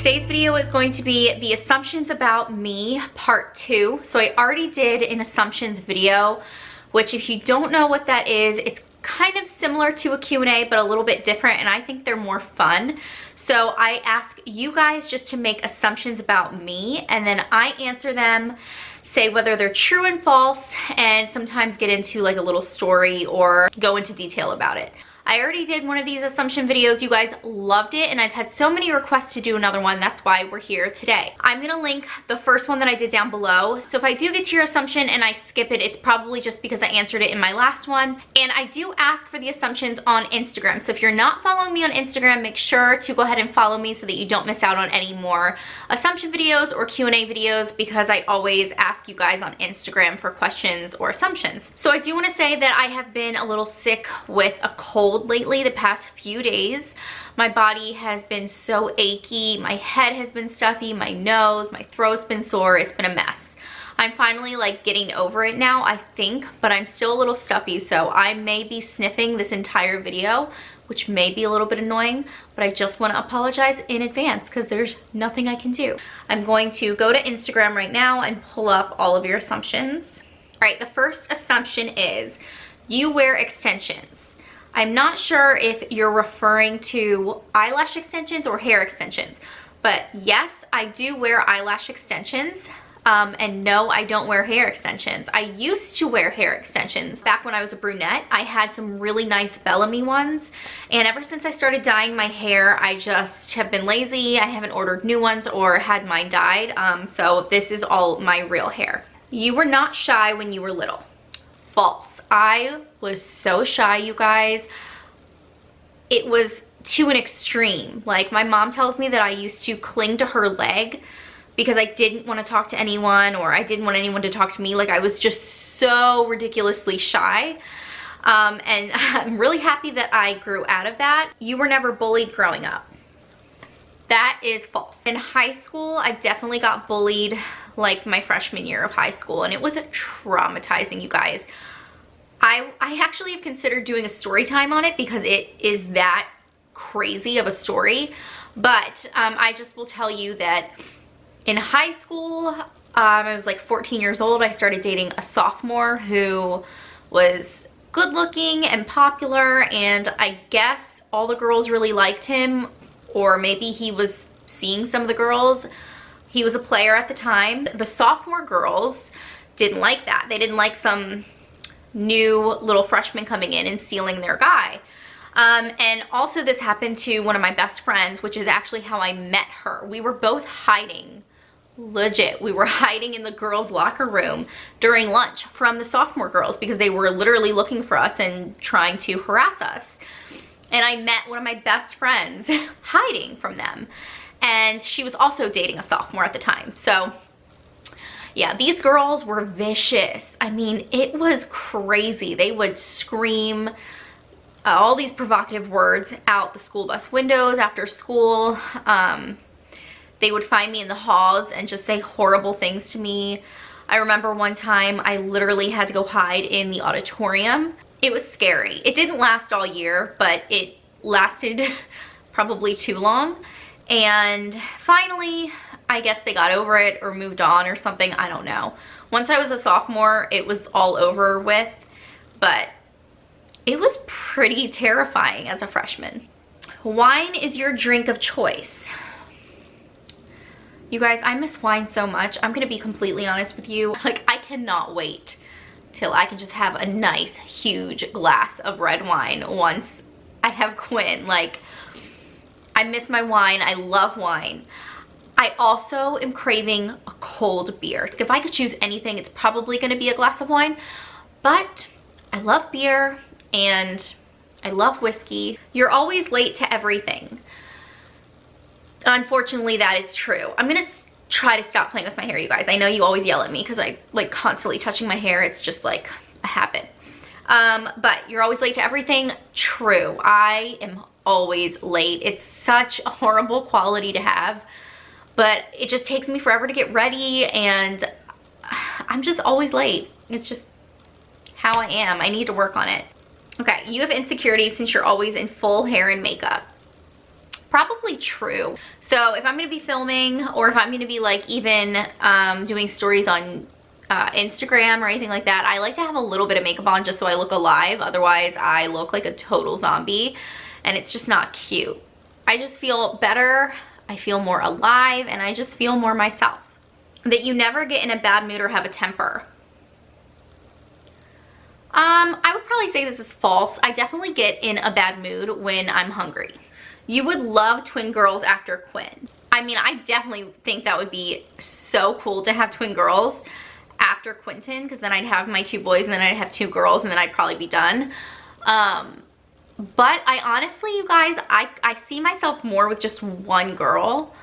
Today's video is going to be the assumptions about me part 2. So I already did an assumptions video, which if you don't know what that is, it's kind of similar to a Q&A but a little bit different, and I think they're more fun. So I ask you guys just to make assumptions about me, and then I answer them, say whether they're true and false, and sometimes get into like a little story or go into detail about it. I already did one of these assumption videos. You guys loved it, and I've had so many requests to do another one. That's why we're here today. I'm gonna link the first one that I did down below. So if I do get to your assumption and I skip it, it's probably just because I answered it in my last one. And I do ask for the assumptions on Instagram. So if you're not following me on Instagram, make sure to go ahead and follow me so that you don't miss out on any more assumption videos or Q&A videos, because I always ask you guys on Instagram for questions or assumptions. So I do want to say that I have been a little sick with a cold lately the past few days. My body has been so achy, my head has been stuffy, my nose, my throat's been sore. It's been a mess. I'm finally like getting over it now, I think, but I'm still a little stuffy, so I may be sniffing this entire video, which may be a little bit annoying, but I just want to apologize in advance because there's nothing I can do. I'm going to go to Instagram right now and pull up all of your assumptions. All right, the first assumption is you wear extensions. I'm not sure if you're referring to eyelash extensions or hair extensions, but yes, I do wear eyelash extensions. And no, I don't wear hair extensions. I used to wear hair extensions. Back when I was a brunette, I had some really nice Bellamy ones. And ever since I started dyeing my hair, I just have been lazy. I haven't ordered new ones or had mine dyed. So this is all my real hair. You were not shy when you were little. False. I was so shy, you guys. It was to an extreme. Like, my mom tells me that I used to cling to her leg because I didn't want to talk to anyone, or I didn't want anyone to talk to me. Like, I was just so ridiculously shy. And I'm really happy that I grew out of that. You were never bullied growing up. That is false. In high school, I definitely got bullied like my freshman year of high school, and it was traumatizing, you guys. I actually have considered doing a story time on it because it is that crazy of a story. But I just will tell you that in high school, I was like 14 years old. I started dating a sophomore who was good looking and popular, and I guess all the girls really liked him, or maybe he was seeing some of the girls. He was a player at the time. The sophomore girls didn't like that. They didn't like some new little freshman coming in and stealing their guy. And also this happened to one of my best friends, which is actually how I met her. We were both hiding, legit. We were hiding in the girls' locker room during lunch from the sophomore girls because they were literally looking for us and trying to harass us. And I met one of my best friends hiding from them. And she was also dating a sophomore at the time. So yeah, these girls were vicious. I mean, it was crazy. They would scream all these provocative words out the school bus windows after school. They would find me in the halls and just say horrible things to me. I remember one time I literally had to go hide in the auditorium. It was scary. It didn't last all year, but it lasted probably too long. And finally, I guess they got over it or moved on or something. I don't know. Once I was a sophomore, it was all over with, but it was pretty terrifying as a freshman. Wine is your drink of choice. You guys, I miss wine so much. I'm gonna be completely honest with you. Like, I cannot wait till I can just have a nice, huge glass of red wine once I have Quinn. Like, I miss my wine. I love wine. I also am craving a cold beer. If I could choose anything, it's probably gonna be a glass of wine, but I love beer and I love whiskey. You're always late to everything. Unfortunately, that is true. I'm gonna try to stop playing with my hair, you guys. I know you always yell at me because I like constantly touching my hair. It's just like a habit. But you're always late to everything. True. I am always late. It's such a horrible quality to have, but it just takes me forever to get ready, and I'm just always late. It's just how I am. I need to work on it. Okay, you have insecurities since you're always in full hair and makeup. Probably true. So if I'm gonna be filming, or if I'm gonna be like even doing stories on Instagram or anything like that, I like to have a little bit of makeup on just so I look alive. Otherwise I look like a total zombie and it's just not cute. I just feel better, I feel more alive, and I just feel more myself. That you never get in a bad mood or have a temper. I would probably say this is false. I definitely get in a bad mood when I'm hungry. You would love twin girls after Quinn. I mean, I definitely think that would be so cool to have twin girls after Quentin, because then I'd have my 2 boys and then I'd have 2 girls and then I'd probably be done. But I honestly, you guys, I see myself more with just 1 girl.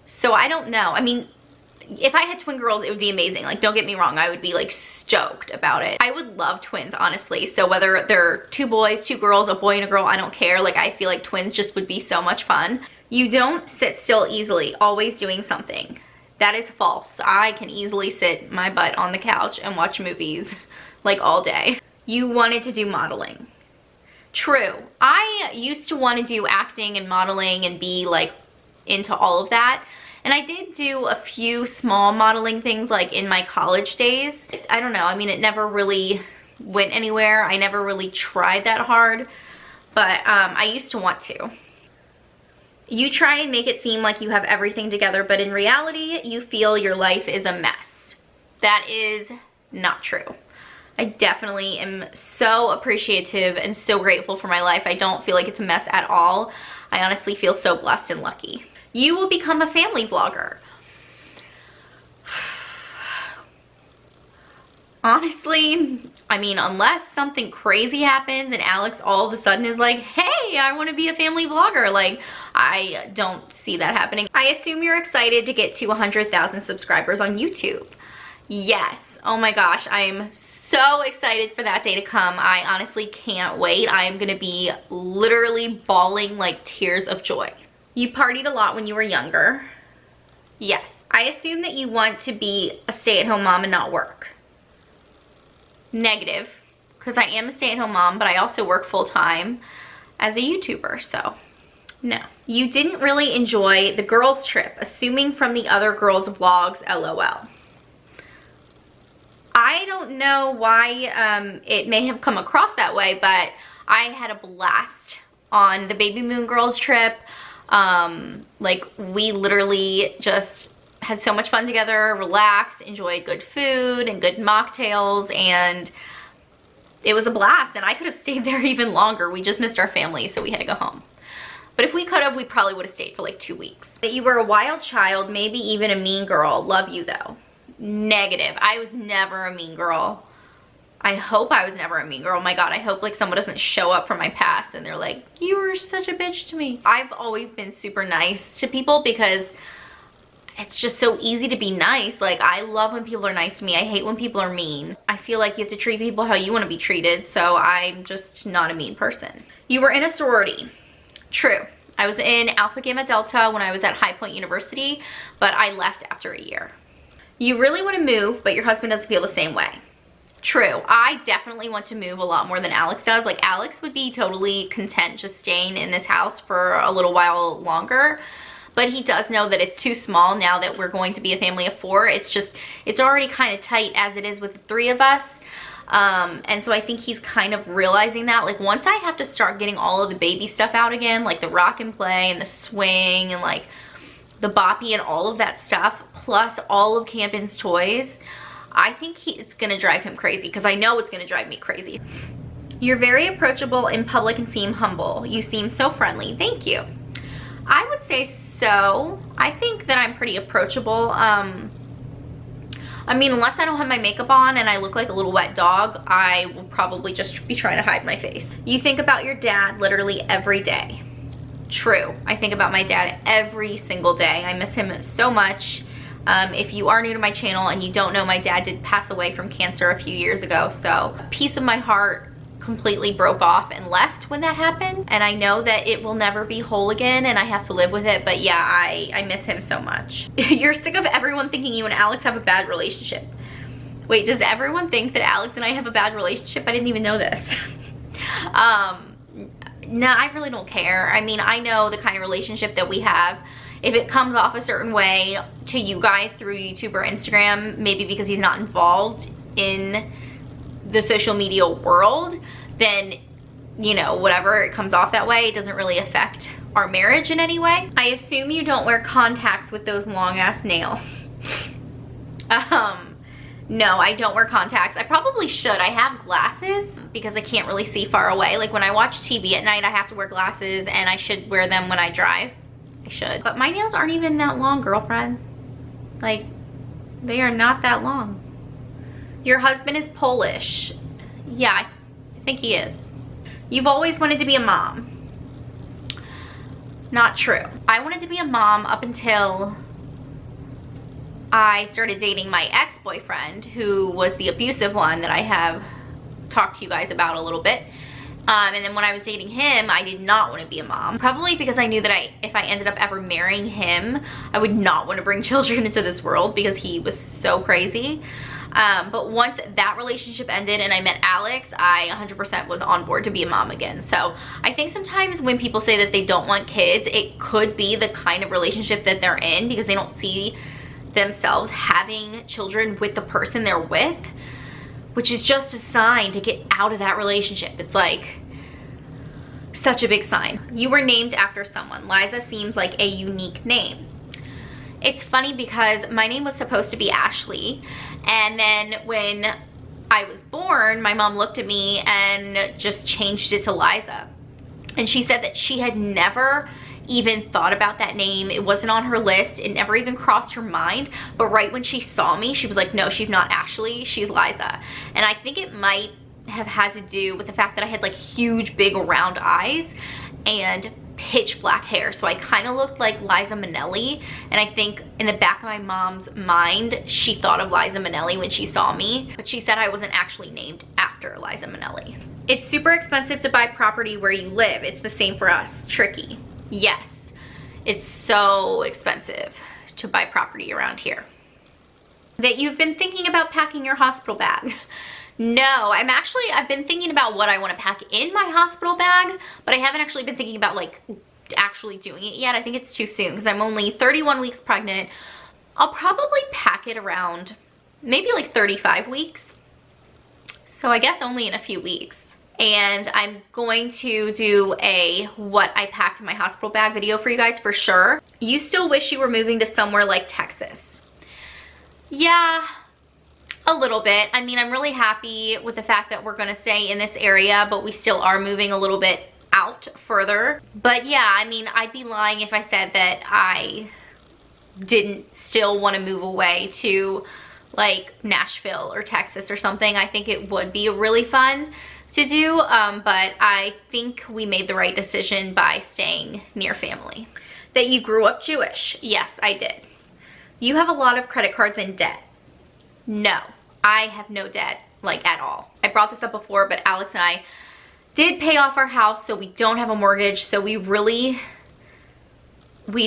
So I don't know. I mean, if I had twin girls, it would be amazing. Like, don't get me wrong, I would be like stoked about it. I would love twins, honestly. So whether they're 2 boys, 2 girls, a boy and a girl, I don't care. Like, I feel like twins just would be so much fun. You don't sit still easily, always doing something. That is false. I can easily sit my butt on the couch and watch movies like all day. You wanted to do modeling. True. I used to want to do acting and modeling and be like into all of that. And I did do a few small modeling things like in my college days. I don't know. I mean, it never really went anywhere. I never really tried that hard, but I used to want to. You try and make it seem like you have everything together, but in reality, you feel your life is a mess. That is not true. I definitely am so appreciative and so grateful for my life. I don't feel like it's a mess at all. I honestly feel so blessed and lucky. You will become a family vlogger. Honestly, I mean, unless something crazy happens and Alex all of a sudden is like, hey, I want to be a family vlogger. Like, I don't see that happening. I assume you're excited to get to 100,000 subscribers on YouTube. Yes. Oh my gosh, I'm so excited for that day to come. I honestly can't wait. I am gonna be literally bawling like tears of joy. You partied a lot when you were younger. Yes. I assume that you want to be a stay-at-home mom and not work. Negative, because I am a stay-at-home mom, but I also work full-time as a YouTuber, so no. You didn't really enjoy the girls' trip, assuming from the other girls' vlogs, LOL. I don't know why it may have come across that way, but I had a blast on the Baby Moon girls trip. Like, we literally just had so much fun together, relaxed, enjoyed good food and good mocktails, and it was a blast. And I could have stayed there even longer. We just missed our family, so we had to go home. But if we could have, we probably would have stayed for like 2 weeks. That you were a wild child, maybe even a mean girl. Love you though. Negative. I was never a mean girl. I hope I was never a mean girl. Oh my God, I hope like someone doesn't show up from my past and they're like, you were such a bitch to me. I've always been super nice to people because it's just so easy to be nice. Like, I love when people are nice to me. I hate when people are mean. I feel like you have to treat people how you want to be treated, so I'm just not a mean person. You were in a sorority. True. I was in Alpha Gamma Delta when I was at High Point University, but I left after a year. You really want to move, but your husband doesn't feel the same way. True. I definitely want to move a lot more than Alex does. Like, Alex would be totally content just staying in this house for a little while longer, but he does know that it's too small now that we're going to be a family of 4. It's already kind of tight as it is with the 3 of us. And so I think he's kind of realizing that, like, once I have to start getting all of the baby stuff out again, like the rock and play and the swing and like the boppy and all of that stuff, plus all of Camden's toys, I think it's gonna drive him crazy, because I know it's gonna drive me crazy. You're very approachable in public and seem humble. You seem so friendly. Thank you. I would say so. I think that I'm pretty approachable. I mean, unless I don't have my makeup on and I look like a little wet dog, I will probably just be trying to hide my face. You think about your dad literally every day. True. I think about my dad every single day. I miss him so much. If you are new to my channel and you don't know, my dad did pass away from cancer a few years ago, so a piece of my heart completely broke off and left when that happened, and I know that it will never be whole again and I have to live with it, but yeah, I miss him so much. You're sick of everyone thinking you and Alex have a bad relationship. Wait, does everyone think that Alex and I have a bad relationship? I didn't even know this. no, I really don't care. I mean, I know the kind of relationship that we have. If it comes off a certain way to you guys through YouTube or Instagram, maybe because he's not involved in the social media world, then, you know, whatever, it comes off that way. It doesn't really affect our marriage in any way. I assume you don't wear contacts with those long ass nails. No, I don't wear contacts. I probably should. I have glasses because I can't really see far away. Like when I watch TV at night, I have to wear glasses, and I should wear them when I drive. I should. But my nails aren't even that long, girlfriend. Like, they are not that long. Your husband is Polish. Yeah, I think he is. You've always wanted to be a mom. Not true. I wanted to be a mom up until I started dating my ex-boyfriend, who was the abusive one that I have talked to you guys about a little bit. And then when I was dating him, I did not want to be a mom. Probably because I knew that if I ended up ever marrying him, I would not want to bring children into this world because he was so crazy. But once that relationship ended and I met Alex, I 100% was on board to be a mom again. So I think sometimes when people say that they don't want kids, it could be the kind of relationship that they're in because they don't see themselves having children with the person they're with, which is just a sign to get out of that relationship. It's like such a big sign. You were named after someone. Liza seems like a unique name. It's funny because my name was supposed to be Ashley, and then when I was born, my mom looked at me and just changed it to Liza. And she said that she had never even thought about that name. It wasn't on her list. It never even crossed her mind. But right when she saw me, she was like, no, she's not Ashley, she's Liza. And I think it might have had to do with the fact that I had like huge, big, round eyes and pitch black hair. So I kind of looked like Liza Minnelli. And I think in the back of my mom's mind, she thought of Liza Minnelli when she saw me. But she said I wasn't actually named after Liza Minnelli. It's super expensive to buy property where you live. It's the same for us. Tricky. Yes, it's so expensive to buy property around here. That you've been thinking about packing your hospital bag. No, I've been thinking about what I want to pack in my hospital bag, but I haven't actually been thinking about like actually doing it yet. I think it's too soon because I'm only 31 weeks pregnant. I'll probably pack it around maybe like 35 weeks. So I guess only in a few weeks. And I'm going to do a what I packed in my hospital bag video for you guys for sure. You still wish you were moving to somewhere like Texas? Yeah, a little bit. I mean, I'm really happy with the fact that we're gonna stay in this area, but we still are moving a little bit out further. But yeah, I mean, I'd be lying if I said that I didn't still want to move away to like Nashville or Texas or something. I think it would be really fun to do, but I think we made the right decision by staying near family. That you grew up Jewish? Yes, I did. You have a lot of credit cards in debt? No, I have no debt, like at all. I brought this up before, but Alex and I did pay off our house, so we don't have a mortgage, so we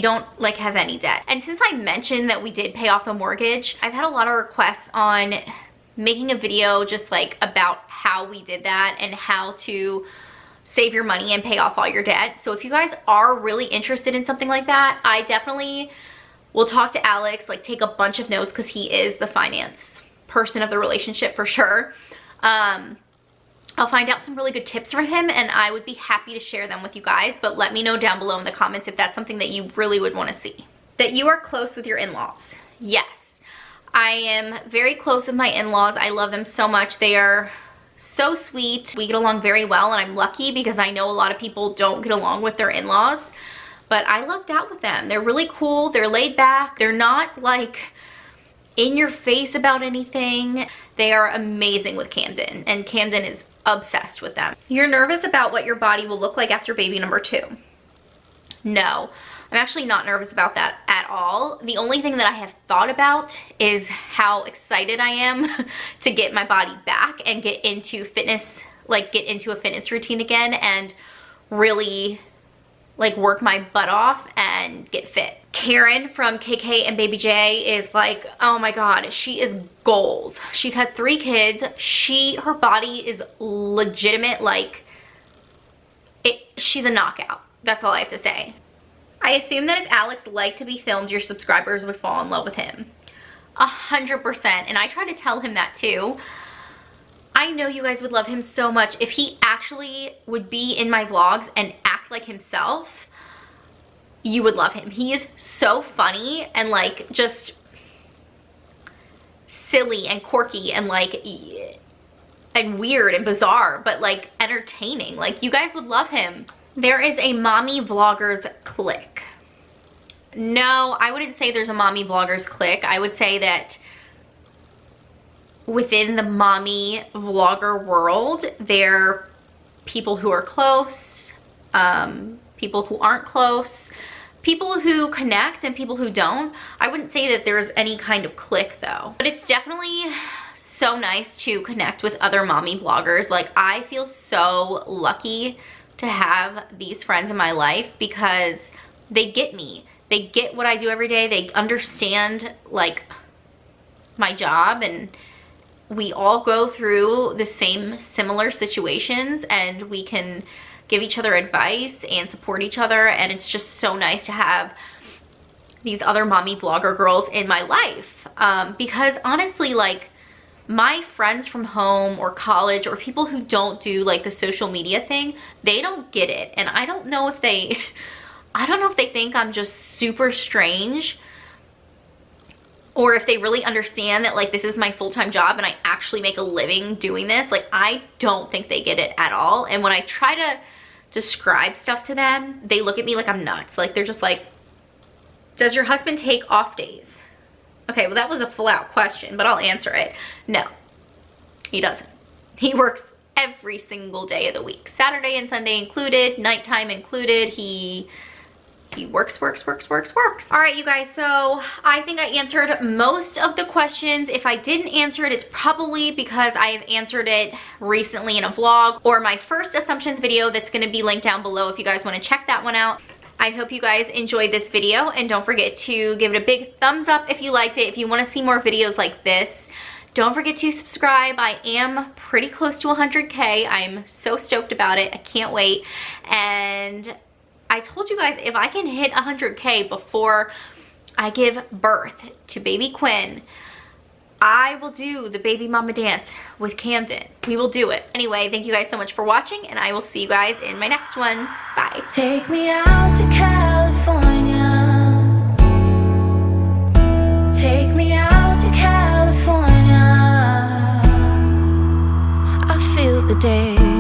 don't like have any debt. And since I mentioned that we did pay off the mortgage, I've had a lot of requests on making a video just like about how we did that and how to save your money and pay off all your debt. So if you guys are really interested in something like that, I definitely will talk to Alex, like take a bunch of notes because he is the finance person of the relationship for sure. I'll find out some really good tips from him and I would be happy to share them with you guys, but let me know down below in the comments if that's something that you really would want to see. That you are close with your in-laws? Yes. I am very close with my in-laws. I love them so much. They are so sweet. We get along very well and I'm lucky because I know a lot of people don't get along with their in-laws, but I lucked out with them. They're really cool. They're laid back. They're not like in your face about anything. They are amazing with Camden and Camden is obsessed with them. You're nervous about what your body will look like after baby number 2? No. I'm actually not nervous about that at all. The only thing that I have thought about is how excited I am to get my body back and get into fitness, like get into a fitness routine again and really like work my butt off and get fit. Karen from KK and Baby J is like, oh my God, she is goals. She's had 3 kids. Her body is legitimate, like she's a knockout. That's all I have to say. I assume that if Alex liked to be filmed, your subscribers would fall in love with him. 100%. And I try to tell him that too. I know you guys would love him so much if he actually would be in my vlogs and act like himself. You would love him. He is so funny and like just silly and quirky and like and weird and bizarre, but like entertaining. Like, you guys would love him. There is a mommy vloggers clique. No, I wouldn't say there's a mommy vloggers clique. I would say that within the mommy vlogger world, there are people who are close, people who aren't close, people who connect and people who don't. I wouldn't say that there's any kind of clique though, but it's definitely so nice to connect with other mommy vloggers. Like, I feel so lucky to have these friends in my life because they get me. They get what I do every day. They understand like my job, and we all go through the same similar situations, and we can give each other advice and support each other. And it's just so nice to have these other mommy vlogger girls in my life, because honestly, like, my friends from home or college or people who don't do like the social media thing, they don't get it. And I don't know if they think I'm just super strange, or if they really understand that like this is my full-time job and I actually make a living doing this. Like, I don't think they get it at all. And when I try to describe stuff to them, they look at me like I'm nuts. Like, they're just like, does your husband take off days? Okay, well, that was a full-out question, but I'll answer it. No, he doesn't. He works every single day of the week, Saturday and Sunday included, nighttime included. He works. All right, you guys, so I think I answered most of the questions. If I didn't answer it, it's probably because I have answered it recently in a vlog or my first assumptions video that's going to be linked down below if you guys want to check that one out. I hope you guys enjoyed this video, and don't forget to give it a big thumbs up if you liked it. If you want to see more videos like this, don't forget to subscribe. I am pretty close to 100K. I'm so stoked about it. I can't wait. And I told you guys, if I can hit 100K before I give birth to baby Quinn, I will do the baby mama dance with Camden. We will do it. Anyway, thank you guys so much for watching, and I will see you guys in my next one. Bye. Take me out to California. Take me out to California. I feel the day.